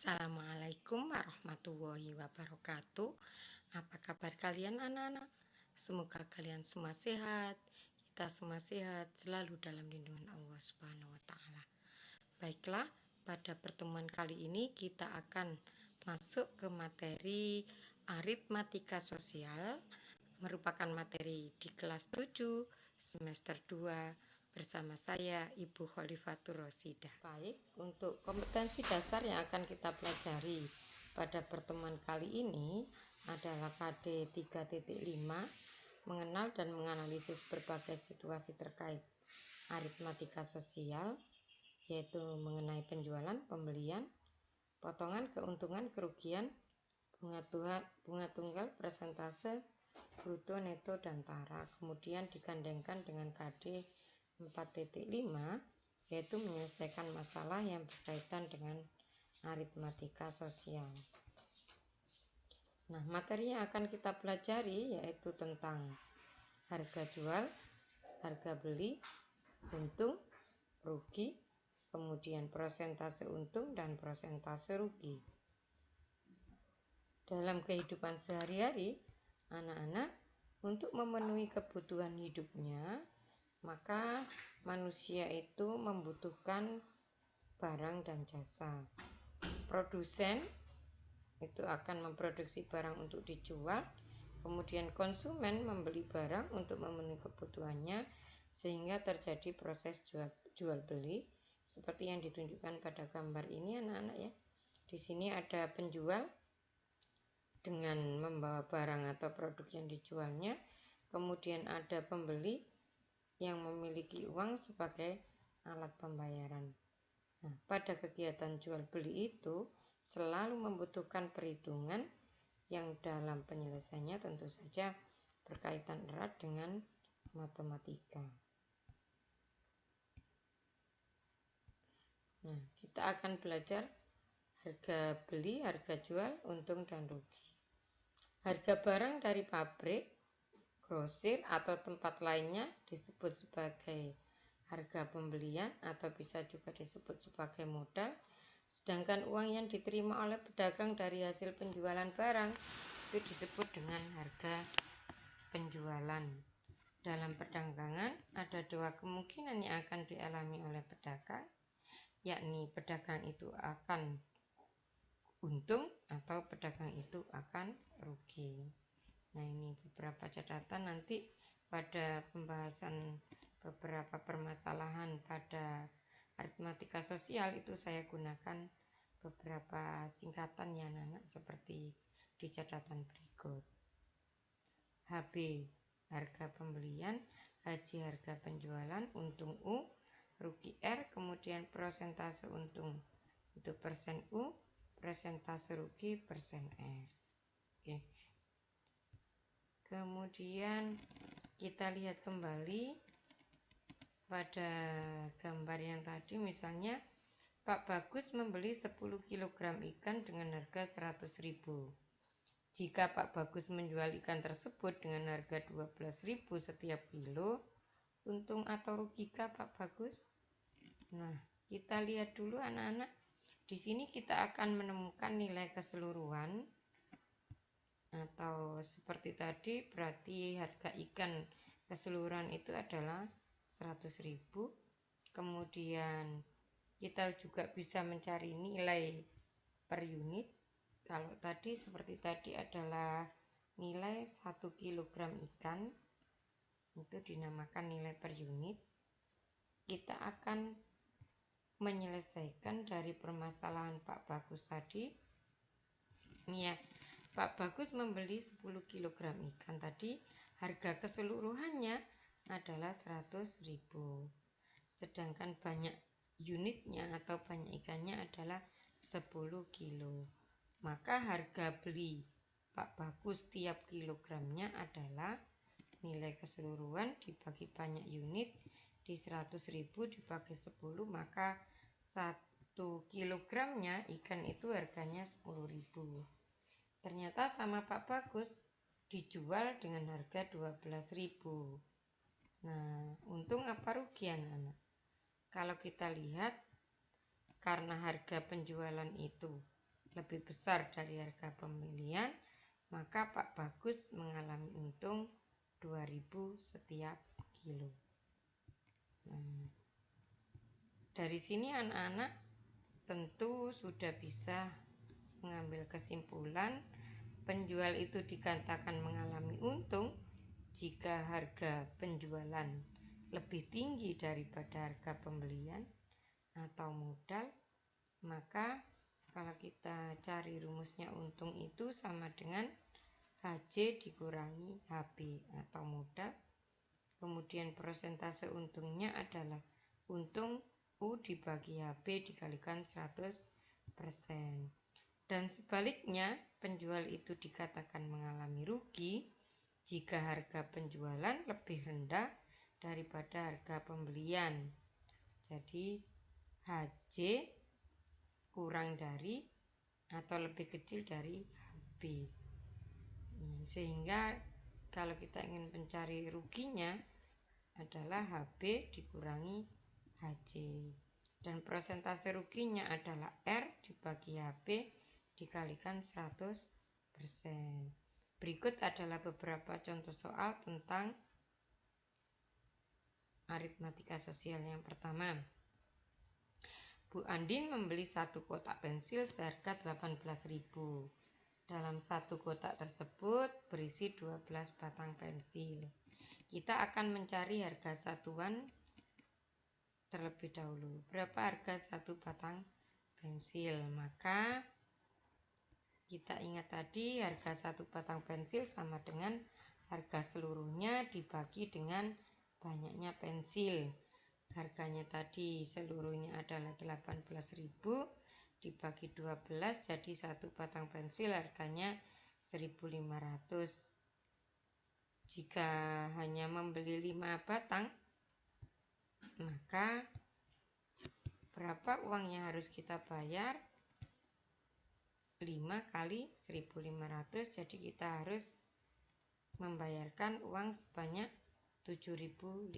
Assalamualaikum warahmatullahi wabarakatuh. Apa kabar kalian anak-anak? Semoga kalian semua sehat, kita semua sehat, selalu dalam lindungan Allah Subhanahu wa taala. Baiklah, pada pertemuan kali ini kita akan masuk ke materi aritmatika sosial, merupakan materi di kelas 7 semester 2 bersama saya Ibu Khalifatur Rosidah. Baik, untuk kompetensi dasar yang akan kita pelajari pada pertemuan kali ini adalah KD 3.5, mengenal dan menganalisis berbagai situasi terkait aritmatika sosial, yaitu mengenai penjualan, pembelian, potongan, keuntungan, kerugian, bunga tunggal, persentase, bruto, neto, dan tara. Kemudian digandengkan dengan KD 4.5, yaitu menyelesaikan masalah yang berkaitan dengan aritmatika sosial. Nah, materi yang akan kita pelajari yaitu tentang harga jual, harga beli, untung, rugi, kemudian persentase untung dan persentase rugi. Dalam kehidupan sehari-hari, anak-anak untuk memenuhi kebutuhan hidupnya, maka manusia itu membutuhkan barang dan jasa. Produsen itu akan memproduksi barang untuk dijual, kemudian konsumen membeli barang untuk memenuhi kebutuhannya, sehingga terjadi proses jual beli seperti yang ditunjukkan pada gambar ini anak-anak ya. Di sini ada penjual dengan membawa barang atau produk yang dijualnya, kemudian ada pembeli yang memiliki uang sebagai alat pembayaran. Nah, pada kegiatan jual beli itu selalu membutuhkan perhitungan yang dalam penyelesaiannya tentu saja berkaitan erat dengan matematika. Nah, kita akan belajar harga beli, harga jual, untung dan rugi. Harga barang dari pabrik, grosir atau tempat lainnya disebut sebagai harga pembelian atau bisa juga disebut sebagai modal, sedangkan uang yang diterima oleh pedagang dari hasil penjualan barang itu disebut dengan harga penjualan. Dalam perdagangan ada dua kemungkinan yang akan dialami oleh pedagang, yakni pedagang itu akan untung atau pedagang itu akan rugi. Nah, ini beberapa catatan nanti pada pembahasan beberapa permasalahan pada aritmatika sosial itu saya gunakan beberapa singkatan ya anak-anak seperti di catatan berikut. HB harga pembelian, HJ harga penjualan, untung U, rugi R, kemudian persentase untung itu persen U, persentase rugi persen R. Oke. Kemudian kita lihat kembali pada gambar yang tadi, misalnya Pak Bagus membeli 10 kg ikan dengan harga 100.000. Jika Pak Bagus menjual ikan tersebut dengan harga 12.000 setiap kilo, untung atau rugikah Pak Bagus? Nah, kita lihat dulu anak-anak. Di sini kita akan menemukan nilai keseluruhan, atau seperti tadi berarti harga ikan keseluruhan itu adalah 100.000. Kemudian kita juga bisa mencari nilai per unit. Kalau tadi seperti tadi adalah nilai 1 kg ikan, itu dinamakan nilai per unit. Kita akan menyelesaikan dari permasalahan Pak Bagus tadi. Ini ya, Pak Bagus membeli 10 kg ikan tadi, harga keseluruhannya adalah 100.000. Sedangkan banyak unitnya atau banyak ikannya adalah 10 kilo. Maka harga beli Pak Bagus tiap kilogramnya adalah nilai keseluruhan dibagi banyak unit di 100.000 dibagi 10, maka 1 kilogramnya ikan itu harganya 10.000. Ternyata sama Pak Bagus dijual dengan harga 12.000. Nah, untung apa rugi anak-anak? Kalau kita lihat, karena harga penjualan itu lebih besar dari harga pembelian, maka Pak Bagus mengalami untung 2.000 setiap kilo. Nah, dari sini anak-anak tentu sudah bisa mengambil kesimpulan penjual itu dikatakan mengalami untung jika harga penjualan lebih tinggi daripada harga pembelian atau modal. Maka kalau kita cari rumusnya untung itu sama dengan HJ dikurangi HB atau modal. Kemudian persentase untungnya adalah untung U dibagi HB dikalikan 100%. Dan sebaliknya, penjual itu dikatakan mengalami rugi jika harga penjualan lebih rendah daripada harga pembelian. Jadi HJ kurang dari atau lebih kecil dari HB. Sehingga kalau kita ingin mencari ruginya adalah HB dikurangi HJ. Dan persentase ruginya adalah R dibagi HB dikalikan 100%. Berikut adalah beberapa contoh soal tentang aritmatika sosial. Yang pertama, Bu Andin membeli 1 kotak pensil seharga 18.000. Dalam 1 kotak tersebut berisi 12 batang pensil. Kita akan mencari harga satuan terlebih dahulu. Berapa harga 1 batang pensil? Maka kita ingat tadi harga 1 batang pensil sama dengan harga seluruhnya dibagi dengan banyaknya pensil. Harganya tadi seluruhnya adalah 18.000 dibagi 12, jadi 1 batang pensil harganya 1.500. Jika hanya membeli 5 batang, maka berapa uang yang harus kita bayar? 5 kali 1.500, jadi kita harus membayarkan uang sebanyak 7.500.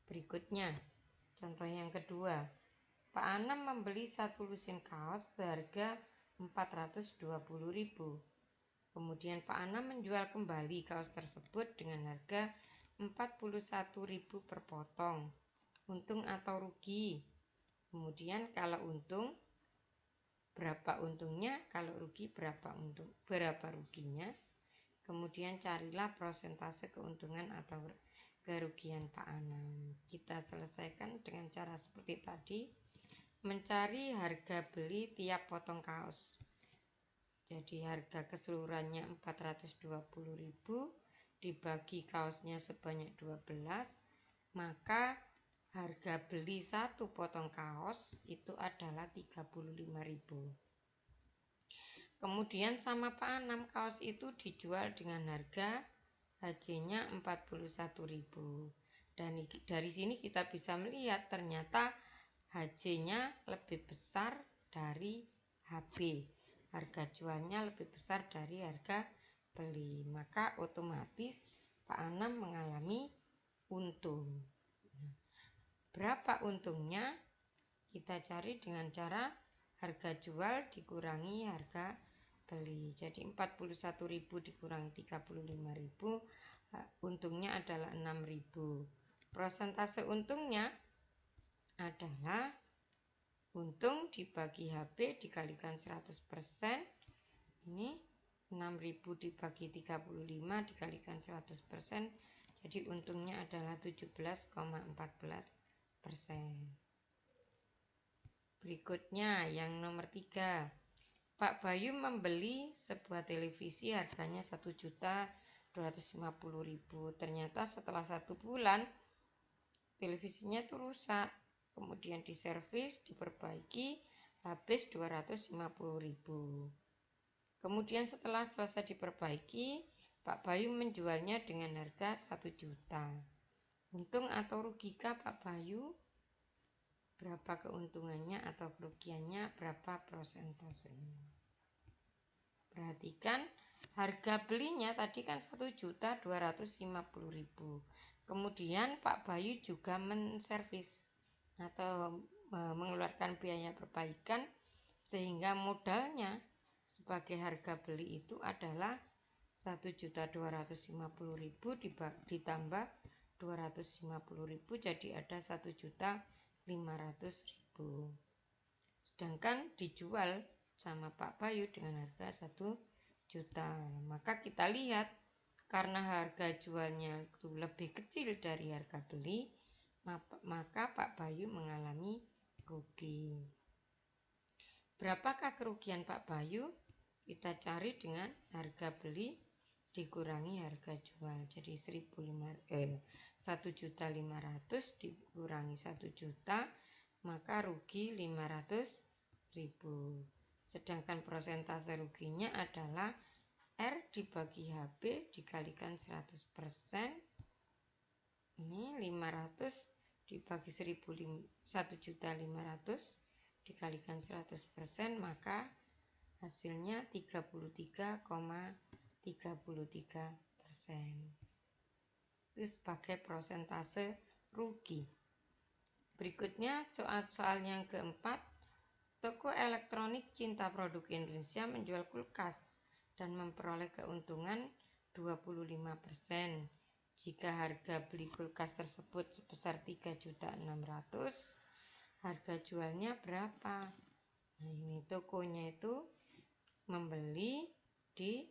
Berikutnya, contoh yang kedua, Pak Anam membeli 1 lusin kaos seharga 420.000. Kemudian Pak Anam menjual kembali kaos tersebut dengan harga 41.000 per potong. Untung atau rugi? Kemudian kalau untung, berapa untungnya? Kalau rugi, berapa ruginya? Kemudian carilah persentase keuntungan atau kerugian Pak Anam. Kita selesaikan dengan cara seperti tadi. Mencari harga beli tiap potong kaos. Jadi harga keseluruhannya 420.000 dibagi kaosnya sebanyak 12, maka harga beli 1 potong kaos itu adalah 35.000. Kemudian sama Pak Anam kaos itu dijual dengan harga HJ-nya 41.000. Dan dari sini kita bisa melihat ternyata HJ-nya lebih besar dari HB. Harga jualnya lebih besar dari harga beli. Maka otomatis Pak Anam mengalami untung. Berapa untungnya? Kita cari dengan cara harga jual dikurangi harga beli. Jadi 41.000 dikurangi 35.000, untungnya adalah 6.000. Persentase untungnya adalah untung dibagi HB dikalikan 100%. Ini 6.000 dibagi 35 dikalikan 100%. Jadi untungnya adalah 17,14%. Berikutnya yang nomor 3. Pak Bayu membeli sebuah televisi harganya 1.250.000. Ternyata setelah 1 bulan televisinya itu rusak. Kemudian diservis, diperbaiki, habis 250.000. Kemudian setelah selesai diperbaiki, Pak Bayu menjualnya dengan harga 1 juta. Untung atau rugikah Pak Bayu? Berapa keuntungannya atau kerugiannya, berapa persentasenya? Perhatikan harga belinya tadi kan 1.250.000. Kemudian Pak Bayu juga menservis atau mengeluarkan biaya perbaikan sehingga modalnya sebagai harga beli itu adalah 1.250.000 ditambah 250.000, jadi ada 1.500.000. Sedangkan dijual sama Pak Bayu dengan harga 1 juta. Maka kita lihat karena harga jualnya itu lebih kecil dari harga beli, maka Pak Bayu mengalami rugi. Berapakah kerugian Pak Bayu? Kita cari dengan harga beli dikurangi harga jual. Jadi 1.500 dikurangi 1 juta, maka rugi 500.000. Sedangkan persentase ruginya adalah R dibagi HB dikalikan 100%. Ini 500 dibagi 1.500.000 dikalikan 100%, maka hasilnya 33,33%. Itu sebagai persentase rugi. Berikutnya soal yang keempat. Toko elektronik Cinta Produk Indonesia menjual kulkas dan memperoleh keuntungan 25%. Jika harga beli kulkas tersebut sebesar 3.600.000, harga jualnya berapa? Nah, ini tokonya itu membeli di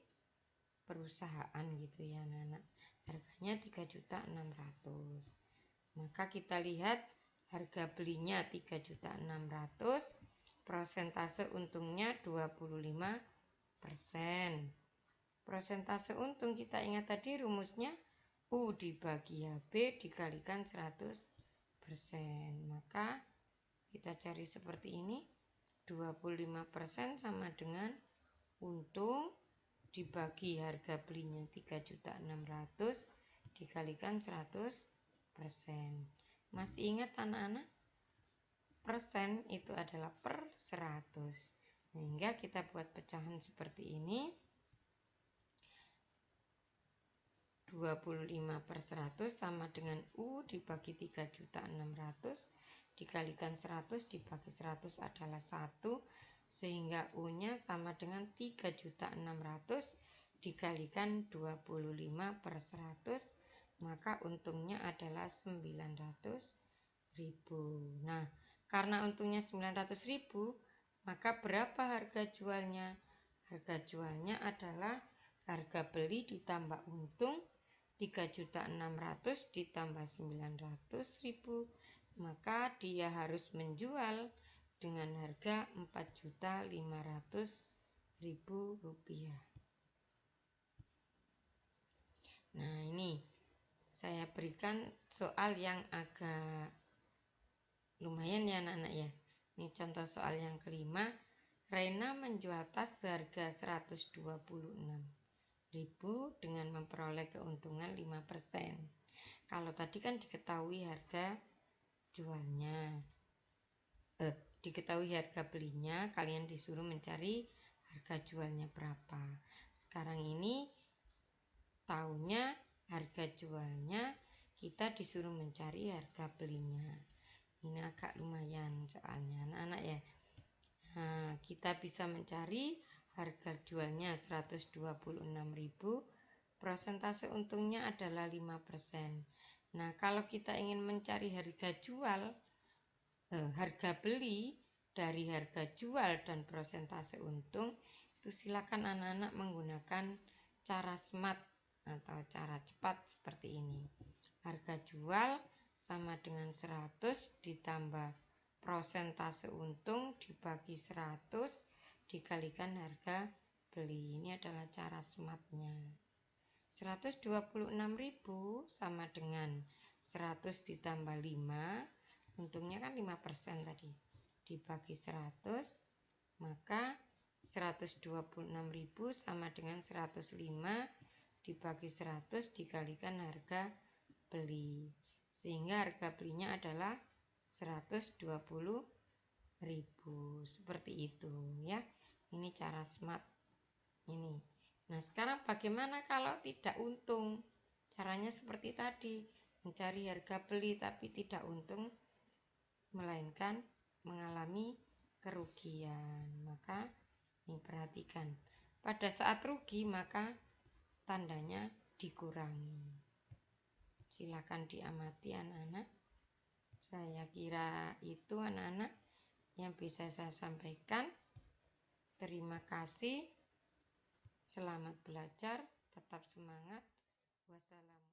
perusahaan gitu ya anak-anak. Harganya 3.600.000. Maka kita lihat harga belinya 3.600.000, persentase untungnya 25%. Persentase untung kita ingat tadi rumusnya U dibagi HB dikalikan 100%. Maka kita cari seperti ini. 25% sama dengan untung dibagi harga belinya 3.600.000 dikalikan 100%. Masih ingat anak-anak? Persen itu adalah per 100. Sehingga kita buat pecahan seperti ini. 25/100 sama dengan U dibagi 3.600 dikalikan 100 dibagi 100 adalah 1, sehingga U-nya sama dengan 3.600 dikalikan 25/100, maka untungnya adalah 900.000. Nah, karena untungnya 900.000, maka berapa harga jualnya? Harga jualnya adalah harga beli ditambah untung 3.600.000 ditambah 900.000, maka dia harus menjual dengan harga 4.500.000 rupiah. Nah, ini saya berikan soal yang agak lumayan ya anak-anak ya. Ini contoh soal yang kelima. Rena menjual tas seharga 126.000 dengan memperoleh keuntungan 5%. Kalau tadi kan diketahui harga jualnya, diketahui harga belinya, kalian disuruh mencari harga jualnya berapa. Sekarang ini tahunya harga jualnya, kita disuruh mencari harga belinya. Ini agak lumayan soalnya anak-anak ya. Nah, kita bisa mencari harga jualnya 126.000, persentase untungnya adalah 5%. Nah, kalau kita ingin mencari harga beli dari harga jual dan persentase untung, itu silakan anak-anak menggunakan cara SMART atau cara cepat seperti ini. Harga jual sama dengan 100 ditambah persentase untung dibagi 100 dikalikan harga beli. Ini adalah cara SMART-nya. 126.000 sama dengan 100 ditambah 5, untungnya kan 5% tadi, dibagi 100, maka 126.000 sama dengan 105 dibagi 100 dikalikan harga beli, sehingga harga belinya adalah 120.000. Seperti itu ya. Ini cara SMART ini. Nah, sekarang bagaimana kalau tidak untung? Caranya seperti tadi, mencari harga beli tapi tidak untung, melainkan mengalami kerugian. Maka ini perhatikan, pada saat rugi maka tandanya dikurangi. Silakan diamati anak-anak. Saya kira itu anak-anak yang bisa saya sampaikan. Terima kasih. Selamat belajar, tetap semangat. Wassalamualaikum.